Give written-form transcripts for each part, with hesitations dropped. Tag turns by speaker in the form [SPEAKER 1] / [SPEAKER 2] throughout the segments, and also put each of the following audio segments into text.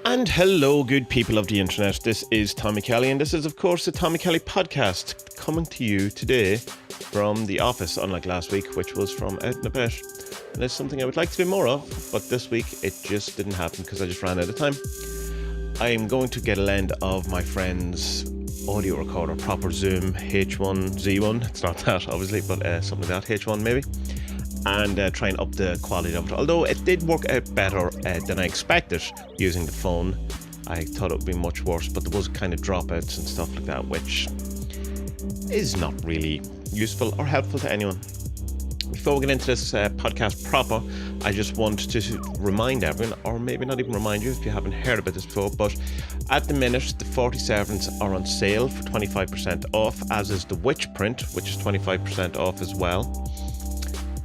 [SPEAKER 1] And hello, good people of the internet. This is Tommy Kelly, and this is, of course, the Tommy Kelly podcast, coming to you today from the office, unlike last week, which was from out and about. And it's something I would like to do more of, but this week it just didn't happen because I just ran out of time. I'm going to get a lend of my friend's audio recorder, proper Zoom H1Z1. It's not that, obviously, but something like that, H1 maybe. And try and up the quality of it. Although it did work out better than I expected using the phone. I thought it would be much worse, but there was kind of dropouts and stuff like that, which is not really useful or helpful to anyone. Before we get into this podcast proper, I just want to remind everyone, or maybe not even remind you if you haven't heard about this before, but at the minute the 47s are on sale for 25% off, as is the Witch print, which is 25% off as well.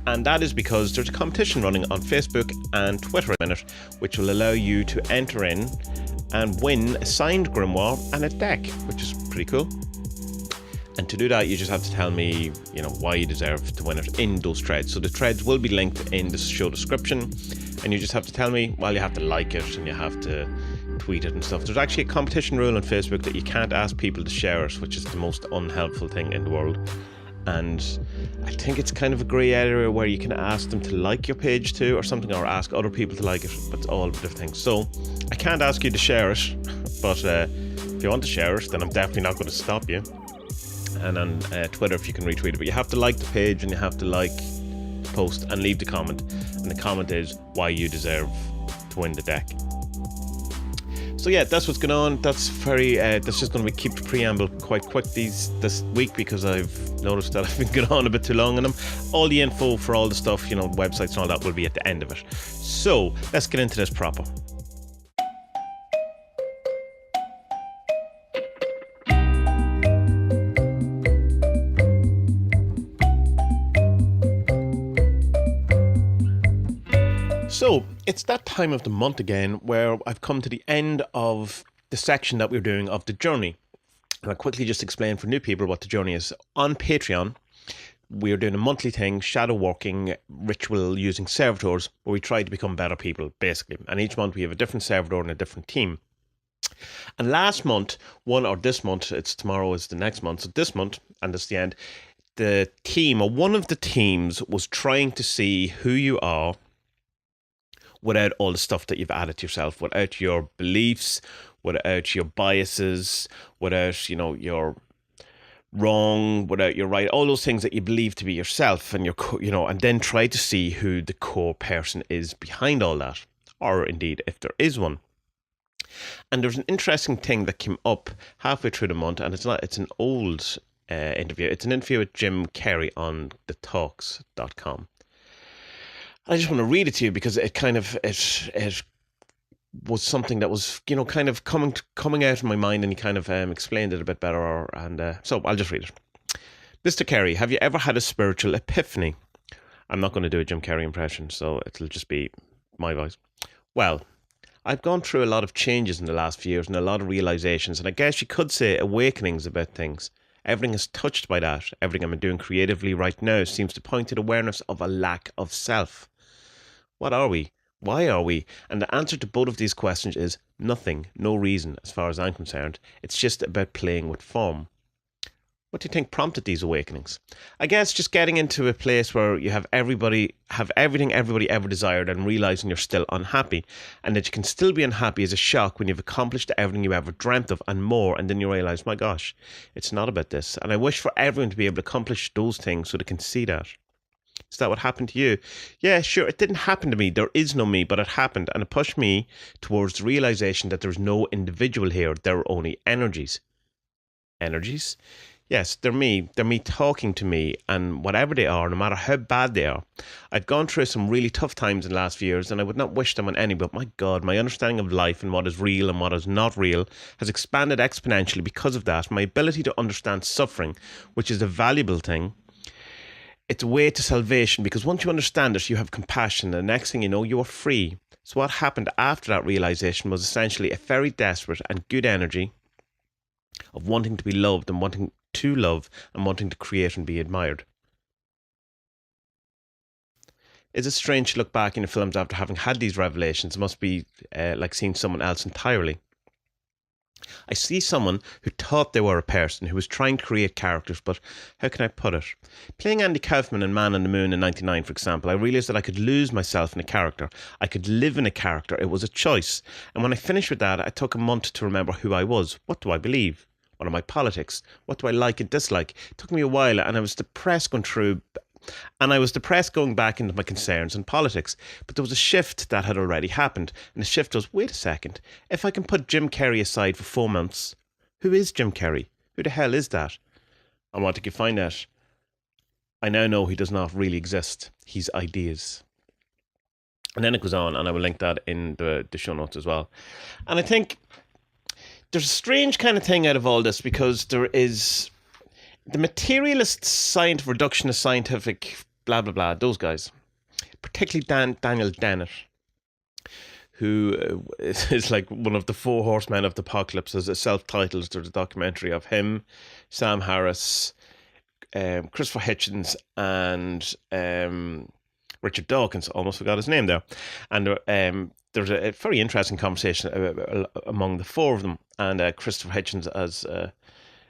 [SPEAKER 1] And that is because there's a competition running on Facebook and Twitter at the minute, which will allow you to enter in and win a signed grimoire and a deck, which is pretty cool. And to do that, you just have to tell me, why you deserve to win it in those threads. So the threads will be linked in the show description, and you just have to tell me, you have to like it and you have to tweet it and stuff. There's actually a competition rule on Facebook that you can't ask people to share it, which is the most unhelpful thing in the world. And I think it's kind of a grey area where you can ask them to like your page too or something, or ask other people to like it, but it's all different things. So I can't ask you to share it, but if you want to share it, then I'm definitely not going to stop you. And on Twitter, if you can retweet it, but you have to like the page and you have to like the post and leave the comment. And the comment is why you deserve to win the deck. So yeah, that's what's going on. That's just going to keep the preamble quite quick this week, because I've noticed that I've been going on a bit too long on them. All the info for all the stuff, websites and all that will be at the end of it. So let's get into this proper. So, it's that time of the month again where I've come to the end of the section that we're doing of the journey. And I'll quickly just explain for new people what the journey is. On Patreon, we're doing a monthly thing, shadow working ritual using servitors, where we try to become better people, basically. And each month we have a different servitor and a different team. And last month, this month, tomorrow is the next month, so this month, and that's the end, the team, or one of the teams, was trying to see who you are without all the stuff that you've added to yourself, without your beliefs, without your biases, without, your wrong, without your right, all those things that you believe to be yourself, and and then try to see who the core person is behind all that, or indeed if there is one. And there's an interesting thing that came up halfway through the month, and it's an old interview. It's an interview with Jim Carrey on thetalks.com. I just want to read it to you because it was something that was, kind of coming out of my mind, and he kind of explained it a bit better. And so I'll just read it. Mr. Carrey, have you ever had a spiritual epiphany? I'm not going to do a Jim Carrey impression, so it'll just be my voice. Well, I've gone through a lot of changes in the last few years and a lot of realizations, and I guess you could say awakenings about things. Everything is touched by that. Everything I'm doing creatively right now seems to point to the awareness of a lack of self. What are we? Why are we? And the answer to both of these questions is nothing, no reason, as far as I'm concerned. It's just about playing with form. What do you think prompted these awakenings? I guess just getting into a place where you have everything everybody ever desired, and realizing you're still unhappy, and that you can still be unhappy is a shock when you've accomplished everything you ever dreamt of and more, and then you realize, my gosh, it's not about this. And I wish for everyone to be able to accomplish those things so they can see that. Is that what happened to you? Yeah, sure, it didn't happen to me. There is no me, but it happened, and it pushed me towards the realization that there's no individual here. There are only energies. Energies? Yes, they're me. They're me talking to me, and whatever they are, no matter how bad they are. I've gone through some really tough times in the last few years, and I would not wish them on any, but my God, my understanding of life and what is real and what is not real has expanded exponentially because of that. My ability to understand suffering, which is a valuable thing, it's a way to salvation, because once you understand it, you have compassion, and the next thing you know, you are free. So what happened after that realization was essentially a very desperate and good energy of wanting to be loved and wanting to love and wanting to create and be admired. Is it strange to look back in the films after having had these revelations? It must be like seeing someone else entirely. I see someone who thought they were a person, who was trying to create characters, but how can I put it? Playing Andy Kaufman in Man on the Moon in '99, for example, I realised that I could lose myself in a character. I could live in a character. It was a choice. And when I finished with that, I took a month to remember who I was. What do I believe? What are my politics? What do I like and dislike? It took me a while, and I was depressed going through... And I was depressed going back into my concerns and politics. But there was a shift that had already happened. And the shift was, wait a second, if I can put Jim Carrey aside for 4 months, who is Jim Carrey? Who the hell is that? And what did you find out? I now know he does not really exist. He's ideas. And then it goes on, and I will link that in the show notes as well. And I think there's a strange kind of thing out of all this, because there is... the materialist, reductionist, scientific, blah, blah, blah, those guys, particularly Daniel Dennett, who is like one of the 4 horsemen of the apocalypse, as a self-titled. There's a documentary of him, Sam Harris, Christopher Hitchens, and Richard Dawkins. Almost forgot his name there. And there's a very interesting conversation among the 4 of them. And Christopher Hitchens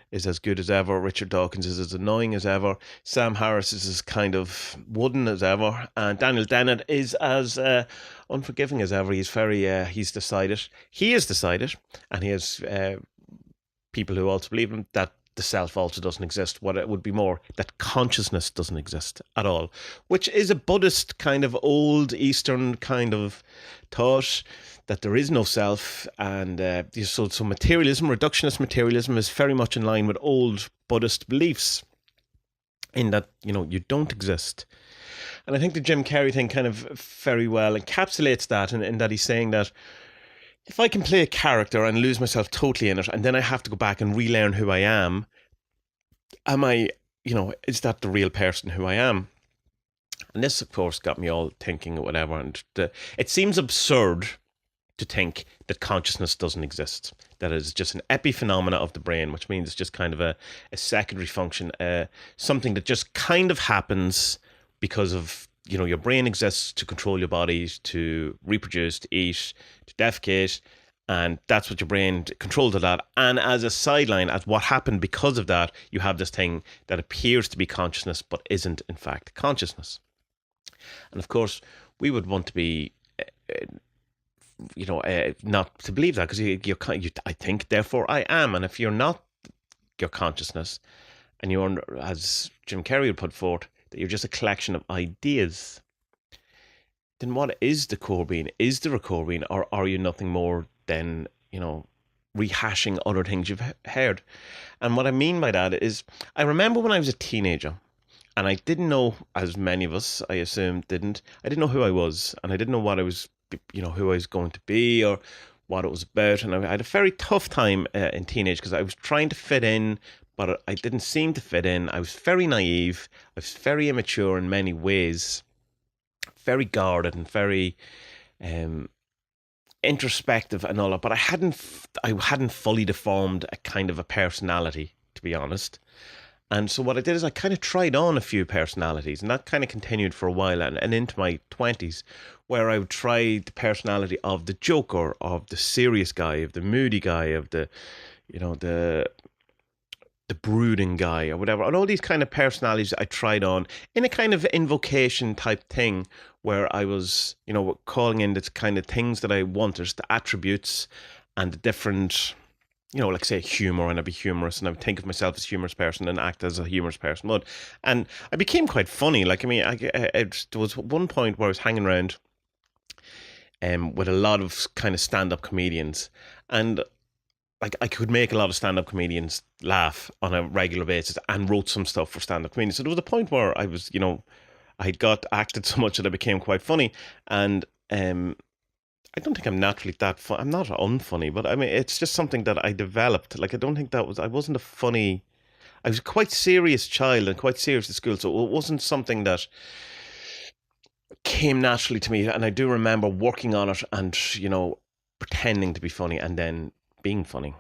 [SPEAKER 1] is as good as ever. Richard Dawkins is as annoying as ever. Sam Harris is as kind of wooden as ever. And Daniel Dennett is as unforgiving as ever. He's very, he's decided. He is decided. And he has people who also believe him that the self also doesn't exist. What it would be more that consciousness doesn't exist at all, which is a Buddhist kind of old Eastern kind of thought, that there is no self. And so materialism, reductionist materialism, is very much in line with old Buddhist beliefs, in that, you know, you don't exist. And I think the Jim Carrey thing kind of very well encapsulates that, in that he's saying that if I can play a character and lose myself totally in it, and then I have to go back and relearn who I am I, you know, is that the real person who I am? And this, of course, got me all thinking or whatever. And it seems absurd to think that consciousness doesn't exist, that it's just an epiphenomena of the brain, which means it's just kind of a secondary function, something that just kind of happens because of, you know, your brain exists to control your body, to reproduce, to eat, to defecate, and that's what your brain controls of that. And as a sideline, as what happened because of that, you have this thing that appears to be consciousness but isn't in fact consciousness. And of course, we would want to be not to believe that, because I think, therefore I am. And if you're not your consciousness, and you're, as Jim Carrey would put forth, that you're just a collection of ideas, then what is the core being? Is there a core being, or are you nothing more than, you know, rehashing other things you've heard? And what I mean by that is, I remember when I was a teenager, and I didn't know, as many of us, I assume, I didn't know who I was, and I didn't know what I was, you know, who I was going to be or what it was about. And I had a very tough time in teenage, because I was trying to fit in, but I didn't seem to fit in. I was very naive. I was very immature in many ways, very guarded and very introspective and all that. But I hadn't fully deformed a kind of a personality, to be honest. And so what I did is I kind of tried on a few personalities, and that kind of continued for a while, and into my 20s, where I would try the personality of the joker, of the serious guy, of the moody guy, of the, you know, the brooding guy or whatever. And all these kind of personalities I tried on in a kind of invocation type thing, where I was, you know, calling in the kind of things that I wanted, the attributes and the different, you know, like say humor, and I'd be humorous, and I would think of myself as a humorous person and act as a humorous person would. And I became quite funny. Like, I mean, there was one point where I was hanging around with a lot of kind of stand-up comedians, and like I could make a lot of stand-up comedians laugh on a regular basis, and wrote some stuff for stand-up comedians. So there was a point where I was, you know, I had got acted so much that I became quite funny. And I don't think I'm naturally that fun. I'm not unfunny, but I mean, it's just something that I developed. Like, I don't think I wasn't a funny, I was a quite serious child and quite serious at school. So it wasn't something that came naturally to me. And I do remember working on it and, you know, pretending to be funny and then being funny.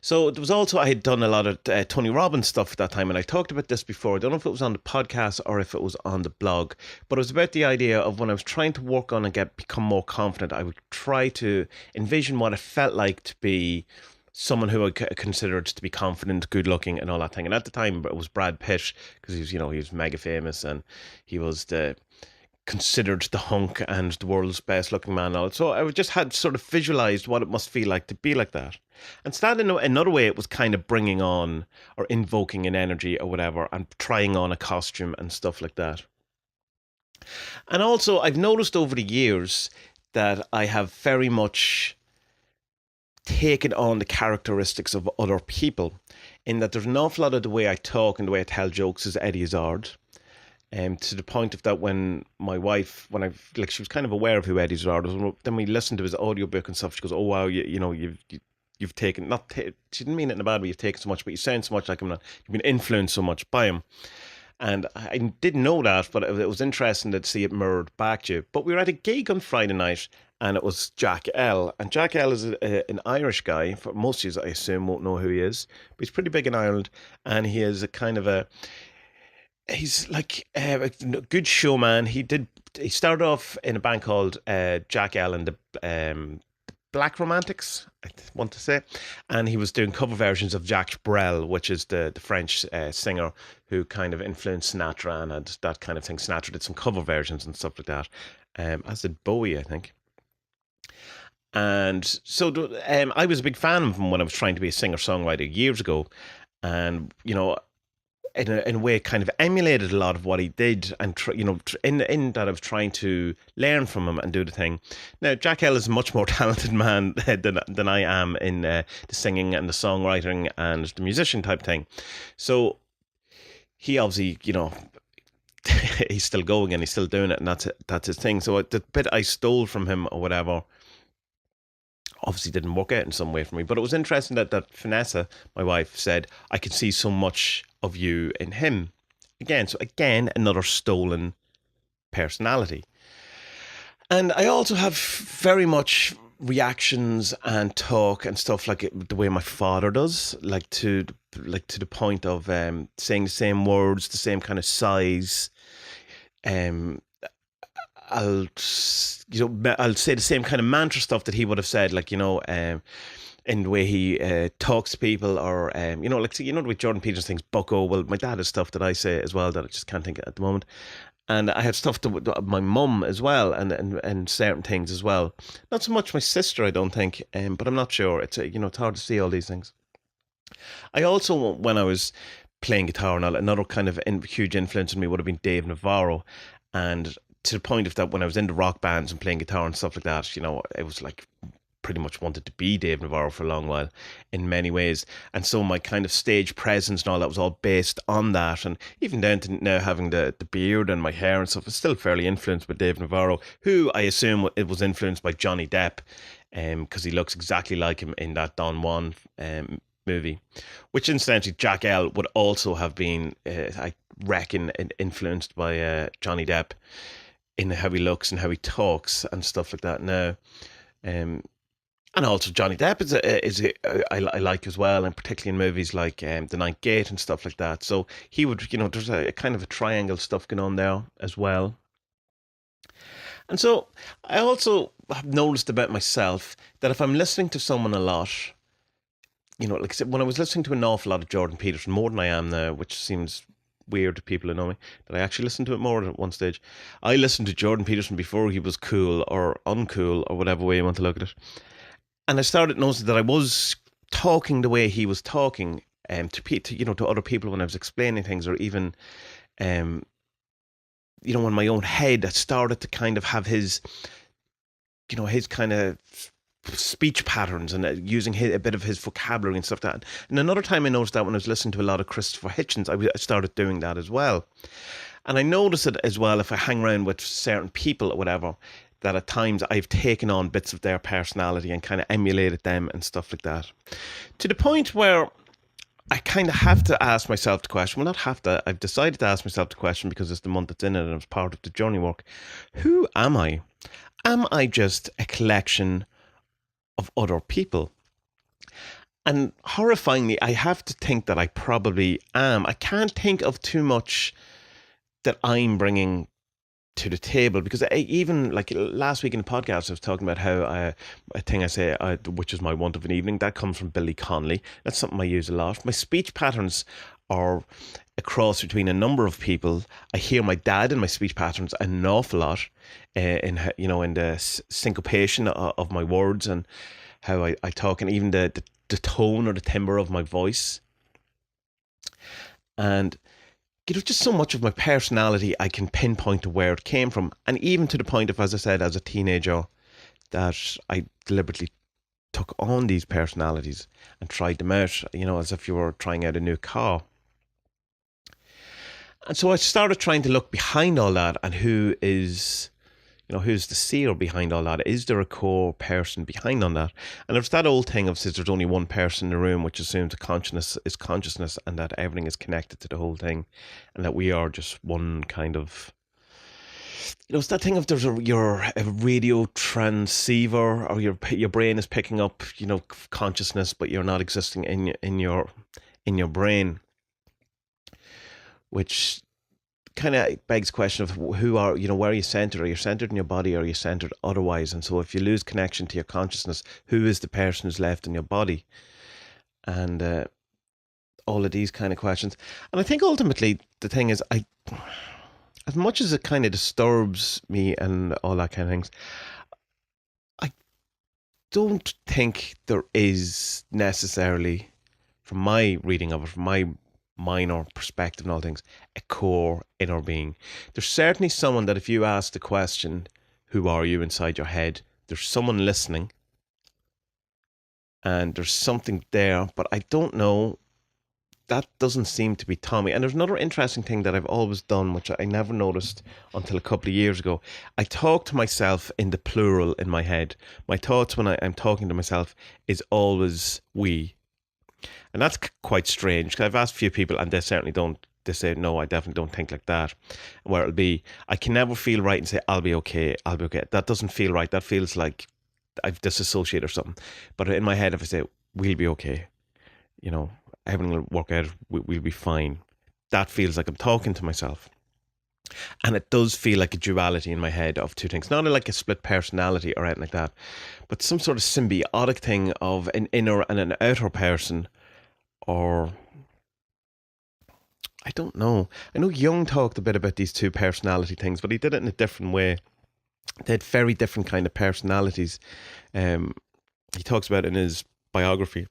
[SPEAKER 1] So there was also, I had done a lot of Tony Robbins stuff at that time, and I talked about this before. I don't know if it was on the podcast or if it was on the blog, but it was about the idea of when I was trying to work on and become more confident, I would try to envision what it felt like to be someone who I considered to be confident, good looking, and all that thing. And at the time, it was Brad Pitt, because he was mega famous, and he was considered the hunk and the world's best looking man. So I just had sort of visualized what it must feel like to be like that. And so that in another way, it was kind of bringing on or invoking an energy or whatever and trying on a costume and stuff like that. And also I've noticed over the years that I have very much taken on the characteristics of other people, in that there's an awful lot of the way I talk and the way I tell jokes is Eddie Izzard. To the point of that, when my wife, she was kind of aware of who Eddie Izzard was. Then we listened to his audiobook and stuff. She goes, "Oh wow, you've taken she didn't mean it in a bad way. You've taken so much, but you sound so much like him. You've been influenced so much by him." And I didn't know that, but it was interesting to see it mirrored back to you. But we were at a gig on Friday night, and it was Jack L. And Jack L is an Irish guy. For most of you, I assume, won't know who he is, but he's pretty big in Ireland, and he is a kind of he's like a good showman. He started off in a band called Jack L and the Black Romantics, I want to say, and he was doing cover versions of Jacques Brel, which is the French singer who kind of influenced Sinatra and that kind of thing. Sinatra did some cover versions and stuff like that, as did Bowie, I think. And so I was a big fan of him when I was trying to be a singer-songwriter years ago, and in a way kind of emulated a lot of what he did, and in that I was trying to learn from him and do the thing. Now Jack L is a much more talented man than I am in the singing and the songwriting and the musician type thing. So he obviously, he's still going and he's still doing it, and that's his thing. So the bit I stole from him or whatever obviously didn't work out in some way for me. But it was interesting that Vanessa, my wife, said, "I can see so much of you in him." So again, another stolen personality. And I also have very much reactions and talk and stuff like the way my father does, to the point of saying the same words, the same kind of size. I'll say the same kind of mantra stuff that he would have said, in the way he talks to people, or the way Jordan Peterson thinks, "Bucko." Well, my dad has stuff that I say as well that I just can't think of at the moment, and I have stuff to my mum as well, and certain things as well. Not so much my sister, I don't think, but I'm not sure. It's it's hard to see all these things. I also, when I was playing guitar and all, another kind of huge influence on me would have been Dave Navarro, and to the point of that, when I was into rock bands and playing guitar and stuff like that, it was like pretty much wanted to be Dave Navarro for a long while in many ways. And so my kind of stage presence and all that was all based on that. And even down to now having the beard and my hair and stuff is still fairly influenced by Dave Navarro, who I assume it was influenced by Johnny Depp, because he looks exactly like him in that Don Juan movie, which incidentally Jack L would also have been, I reckon, influenced by Johnny Depp in how he looks and how he talks and stuff like that now. And also Johnny Depp I like as well, and particularly in movies like The Ninth Gate and stuff like that. So he would, there's a kind of a triangle stuff going on there as well. And so I also have noticed about myself that if I'm listening to someone a lot, like I said, when I was listening to an awful lot of Jordan Peterson, more than I am now, which seems weird to people who know me, that I actually listened to it more at one stage. I listened to Jordan Peterson before he was cool or uncool or whatever way you want to look at it. And I started noticing that I was talking the way he was talking to other people when I was explaining things, or even in my own head, I started to kind of have his kind of speech patterns and using a bit of his vocabulary and stuff like that. And another time I noticed that when I was listening to a lot of Christopher Hitchens, I started doing that as well. And I noticed it as well if I hang around with certain people or whatever, that at times I've taken on bits of their personality and kind of emulated them and stuff like that. To the point where I kind of have to ask myself the question, well, not have to, I've decided to ask myself the question because it's the month it's in it and it's part of the journey work. Who am I? Am I just a collection of other people? And horrifyingly, I have to think that I probably am. I can't think of too much that I'm bringing to the table, because even like last week in the podcast, I was talking about how a thing I say, which is my want of an evening, that comes from Billy Connolly. That's something I use a lot. My speech patterns are a cross between a number of people. I hear my dad in my speech patterns an awful lot, in the syncopation of my words and how I talk, and even the tone or the timbre of my voice. And just so much of my personality I can pinpoint to where it came from. And even to the point of, as I said, as a teenager, that I deliberately took on these personalities and tried them out, as if you were trying out a new car. And so I started trying to look behind all that, and who's the seer behind all that? Is there a core person behind on that? And there's that old thing of, says there's only one person in the room, which assumes that consciousness is consciousness and that everything is connected to the whole thing, and that we are just one kind of, it's that thing of you're a radio transceiver, or your brain is picking up, consciousness, but you're not existing in your brain, which kind of begs the question of who are, where are you centered? Are you centered in your body, or are you centered otherwise? And so if you lose connection to your consciousness, who is the person who's left in your body? And all of these kind of questions. And I think ultimately the thing is, as much as it kind of disturbs me and all that kind of things, I don't think there is necessarily, from my reading of it, from my minor perspective and all things, a core inner being. There's certainly someone that if you ask the question, who are you inside your head, there's someone listening and there's something there, but I don't know. That doesn't seem to be Tommy. And there's another interesting thing that I've always done, which I never noticed until a couple of years ago. I talk to myself in the plural in my head. My thoughts when I'm talking to myself is always we. And that's quite strange, because I've asked a few people and they certainly don't. They say, no, I definitely don't think like that. Where it'll be, I can never feel right and say, I'll be okay. That doesn't feel right. That feels like I've disassociated or something. But in my head, if I say, we'll be okay, everything will work out, we'll be fine, that feels like I'm talking to myself. And it does feel like a duality in my head of two things, not like a split personality or anything like that, but some sort of symbiotic thing of an inner and an outer person. Or I don't know. I know Jung talked a bit about these two personality things, but he did it in a different way. They had very different kind of personalities. He talks about it in his biography.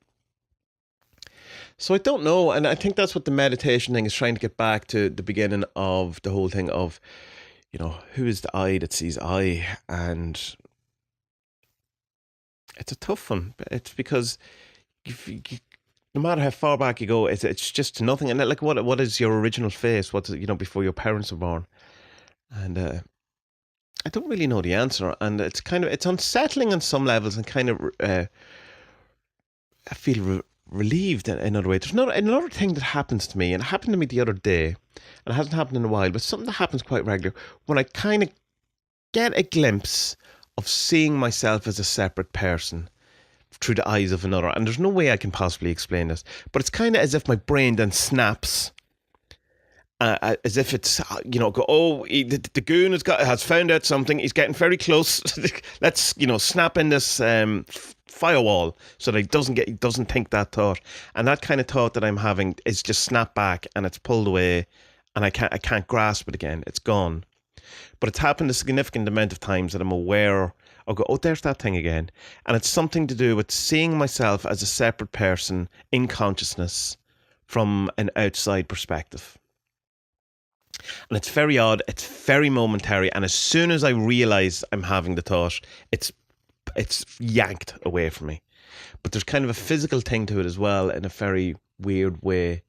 [SPEAKER 1] So I don't know, and I think that's what the meditation thing is trying to get back to, the beginning of the whole thing of, who is the I that sees I? And it's a tough one. It's because no matter how far back you go, it's just nothing. And like, what is your original face? What's before your parents were born? And I don't really know the answer. And it's unsettling on some levels, and kind of I feel relieved in other ways. There's another thing that happens to me, and it happened to me the other day, and it hasn't happened in a while, but something that happens quite regularly, when I kind of get a glimpse of seeing myself as a separate person through the eyes of another. And there's no way I can possibly explain this, but it's kind of as if my brain then snaps, as if it's, the goon has found out something, he's getting very close, let's snap in this firewall so that he doesn't think that thought. And that kind of thought that I'm having is just snapped back, and it's pulled away, and I can't grasp it again. It's gone. But it's happened a significant amount of times that I'm aware. I'll go, oh, there's that thing again. And it's something to do with seeing myself as a separate person in consciousness from an outside perspective. And it's very odd, it's very momentary, and as soon as I realise I'm having the thought, it's yanked away from me. But there's kind of a physical thing to it as well, in a very weird way.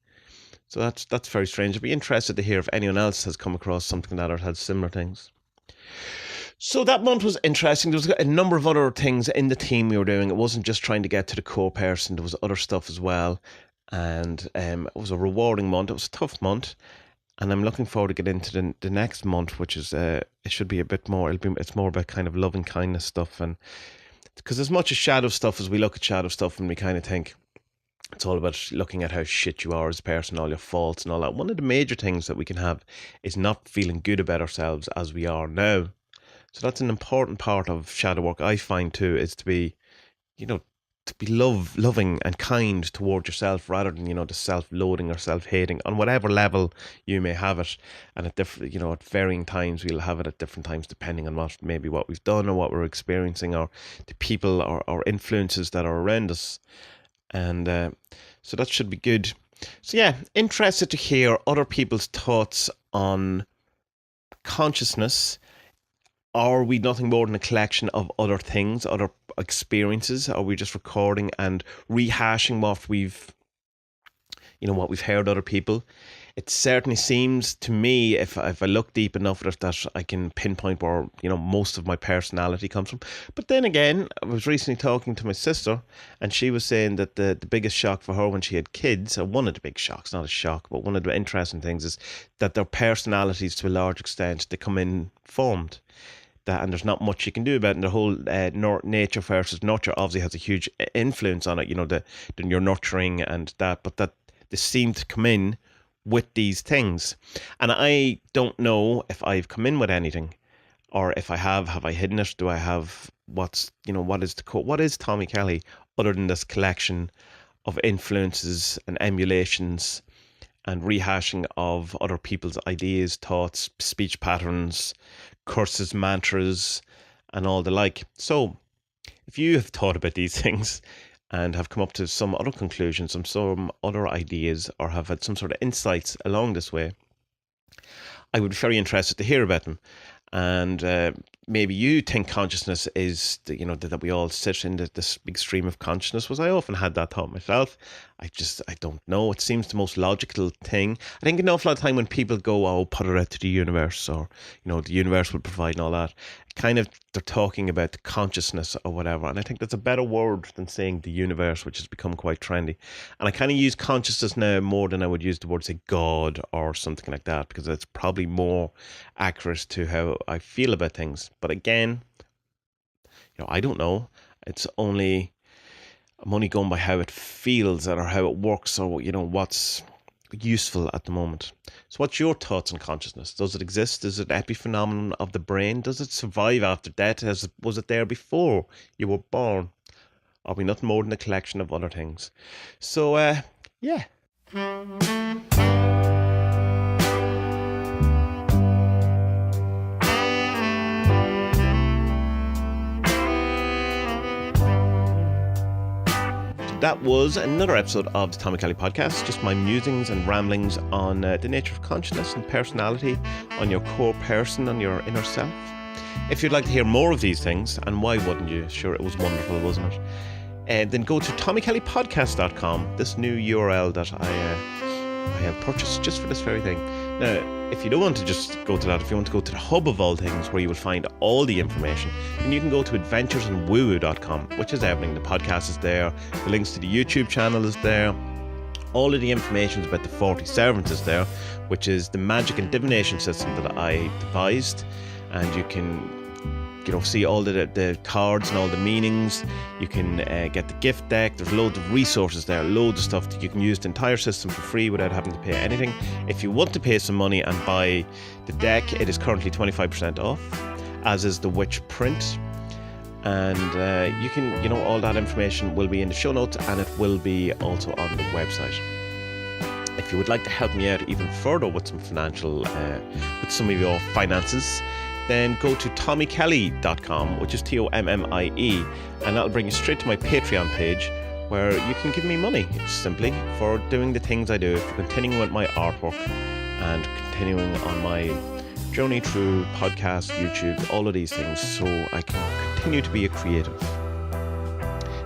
[SPEAKER 1] So that's very strange. I'd be interested to hear if anyone else has come across something like that or has similar things. So that month was interesting. There was a number of other things in the team we were doing. It wasn't just trying to get to the core person. There was other stuff as well. And it was a rewarding month. It was a tough month. And I'm looking forward to get into the next month, which is, it should be a bit more, it's more about kind of love and kindness stuff. And because as much as shadow stuff, as we look at shadow stuff and we kind of think, It's all about looking at how shit you are as a person, all your faults and all that. One of the major things that we can have is not feeling good about ourselves as we are now. So that's an important part of shadow work, I find too, is to be, to be loving and kind toward yourself rather than, the self-loathing or self-hating on whatever level you may have it. And at different, at varying times, we'll have it at different times depending on what we've done or what we're experiencing or the people or influences that are around us. And so that should be good. So yeah, interested to hear other people's thoughts on consciousness. Are we nothing more than a collection of other things, other experiences? Are we just recording and rehashing what we've heard other people? It certainly seems to me, if I look deep enough at it, that I can pinpoint where, most of my personality comes from. But then again, I was recently talking to my sister, and she was saying that the biggest shock for her when she had kids, or one of the big shocks, not a shock, but one of the interesting things is that their personalities, to a large extent, they come in formed. And there's not much you can do about it. And the whole nature versus nurture obviously has a huge influence on it, your nurturing and that, but that they seem to come in with these things. And I don't know if I've come in with anything, or if I have I hidden it? Do I have what is Tommy Kelly other than this collection of influences and emulations and rehashing of other people's ideas, thoughts, speech patterns, curses, mantras, and all the like. So if you have thought about these things and have come up to some other conclusions, some other ideas, or have had some sort of insights along this way, I would be very interested to hear about them. And maybe you think consciousness is, that we all sit in this big stream of consciousness. Was I often had that thought myself. I don't know. It seems the most logical thing. I think an awful lot of time when people go, put it out to the universe, or, the universe will provide and all that, kind of they're talking about consciousness or whatever. And I think that's a better word than saying the universe, which has become quite trendy. And I kind of use consciousness now more than I would use the word, say, God or something like that, because it's probably more accurate to how I feel about things. But again, I don't know. I'm only going by how it feels or how it works, or what's useful at the moment. So what's your thoughts on consciousness? Does it exist? Is it an epiphenomenon of the brain? Does it survive after death? Was it there before you were born? Are we nothing more than a collection of other things? So yeah. That was another episode of the Tommy Kelly Podcast, just my musings and ramblings on the nature of consciousness and personality, on your core person, on your inner self. If you'd like to hear more of these things, and why wouldn't you? Sure, it was wonderful, wasn't it? Then go to TommyKellyPodcast.com, this new URL that I have purchased just for this very thing. Now, if you don't want to just go to that, if you want to go to the hub of all things where you will find all the information, then you can go to adventuresinwoowoo.com, which is everything. The podcast is there, the links to the YouTube channel is there, all of the information about the 40 Servants is there, which is the magic and divination system that I devised, and you can see all the cards and all the meanings. You can get the gift deck. There's loads of resources there, loads of stuff that you can use the entire system for free without having to pay anything. If you want to pay some money and buy the deck, it is currently 25% off, as is the Witch print. And you can, all that information will be in the show notes, and it will be also on the website. If you would like to help me out even further with some with some of your finances, then go to TommyKelly.com, which is TOMMIE, and that'll bring you straight to my Patreon page, where you can give me money, simply, for doing the things I do, for continuing with my artwork, and continuing on my journey through podcast, YouTube, all of these things, so I can continue to be a creative.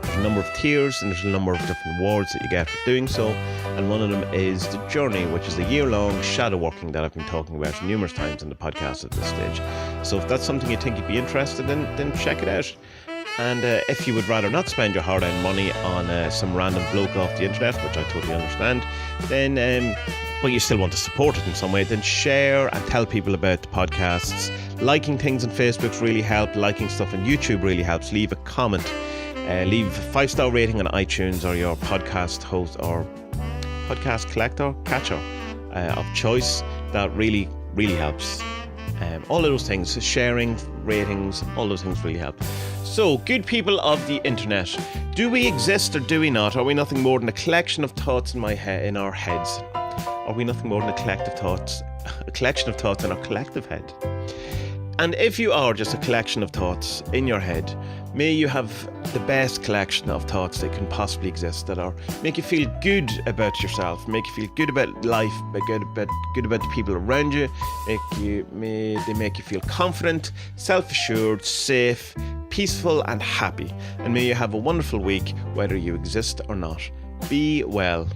[SPEAKER 1] There's a number of tiers, and there's a number of different rewards that you get for doing so, and one of them is the journey, which is a year-long shadow working that I've been talking about numerous times in the podcast at this stage. So if that's something you think you'd be interested in, then check it out. And if you would rather not spend your hard-earned money on some random bloke off the internet, which I totally understand, then but you still want to support it in some way, then share and tell people about the podcasts. Liking things on Facebook really helps. Liking stuff on YouTube really helps. Leave a comment Leave a 5-star rating on iTunes or your podcast host or podcast catcher of choice. That really, really helps. All of those things, sharing, ratings, all those things really help. So, good people of the internet, do we exist or do we not? Are we nothing more than a collection of thoughts in our heads? Are we nothing more than a collection of thoughts in our collective head? And if you are just a collection of thoughts in your head, may you have the best collection of thoughts that can possibly exist, that are make you feel good about yourself, make you feel good about life, good about the people around you, they make you feel confident, self-assured, safe, peaceful and happy. And may you have a wonderful week, whether you exist or not. Be well.